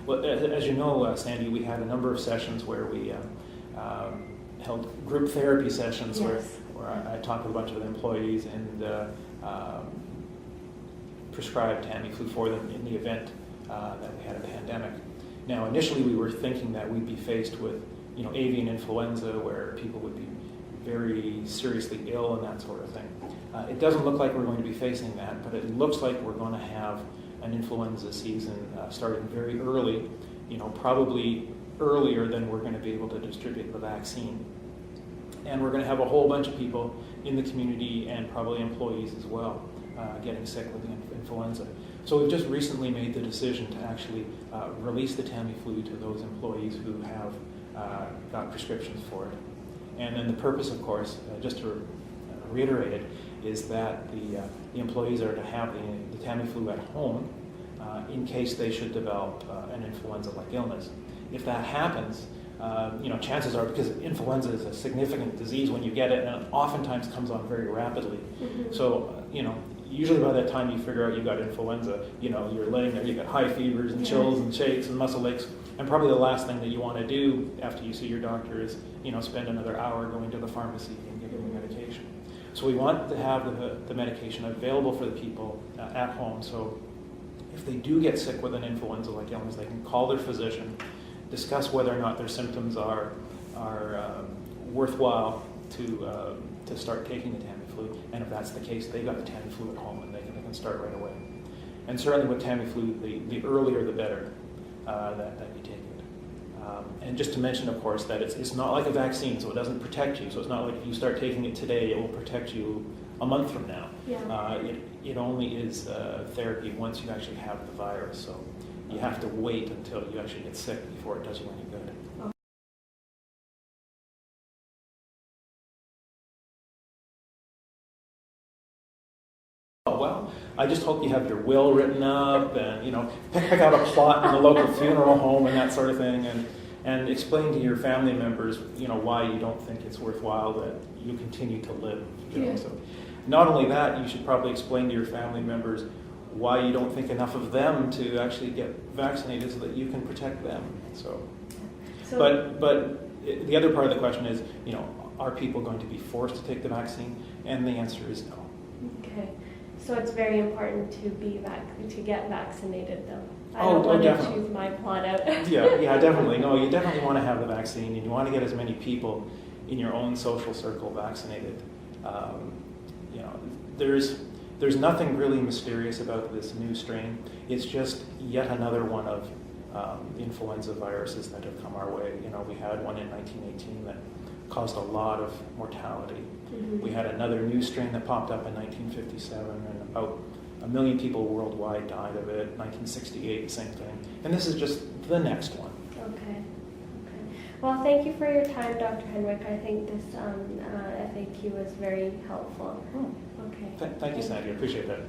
Well, as you know, Sandy, we had a number of sessions where we held group therapy sessions where I talked with a bunch of employees and prescribed Tamiflu for them in the event that we had a pandemic. Now, initially we were thinking that we'd be faced with, avian influenza, where people would be very seriously ill and that sort of thing. It doesn't look like we're going to be facing that, but it looks like we're going to have an influenza season starting very early, probably earlier than we're going to be able to distribute the vaccine. And we're going to have a whole bunch of people in the community and probably employees as well getting sick with the influenza. So we've just recently made the decision to actually release the Tamiflu to those employees who have got prescriptions for it. And then the purpose, of course, just to reiterate it, is that the employees are to have the Tamiflu at home in case they should develop an influenza-like illness. If that happens, chances are, because influenza is a significant disease when you get it, and it oftentimes comes on very rapidly. Mm-hmm. So, usually by that time you figure out you've got influenza, you're laying there, you've got high fevers and chills and shakes and muscle aches, and probably the last thing that you want to do after you see your doctor is, spend another hour going to the pharmacy and getting medication. So we want to have the medication available for the people at home, so if they do get sick with an influenza-like illness, they can call their physician, discuss whether or not their symptoms are worthwhile to start taking the Tamiflu, and if that's the case, they've got the Tamiflu at home and they can start right away. And certainly with Tamiflu, the earlier the better that you take it. And just to mention, of course, that it's not like a vaccine, so it doesn't protect you. So it's not like if you start taking it today, it will protect you a month from now. Yeah. It only is therapy once you actually have the virus. So you have to wait until you actually get sick before it does you any good. Well, I just hope you have your will written up and, pick out a plot in the local funeral home and that sort of thing, and explain to your family members, why you don't think it's worthwhile that you continue to live. So not only that, you should probably explain to your family members why you don't think enough of them to actually get vaccinated so that you can protect them. But the other part of the question is, are people going to be forced to take the vaccine? And the answer is no. Okay. So it's very important to get vaccinated, though. I don't want to choose my plot out. yeah, definitely. No, you definitely want to have the vaccine, and you want to get as many people in your own social circle vaccinated. There's nothing really mysterious about this new strain. It's just yet another one of the influenza viruses that have come our way. We had one in 1918 that caused a lot of mortality. Mm-hmm. We had another new strain that popped up in 1957, and about 1 million people worldwide died of it. 1968, the same thing. And this is just the next one. Okay. Well, thank you for your time, Dr. Henwick. I think this FAQ was very helpful. Okay. Thank you, Sandy. I appreciate that.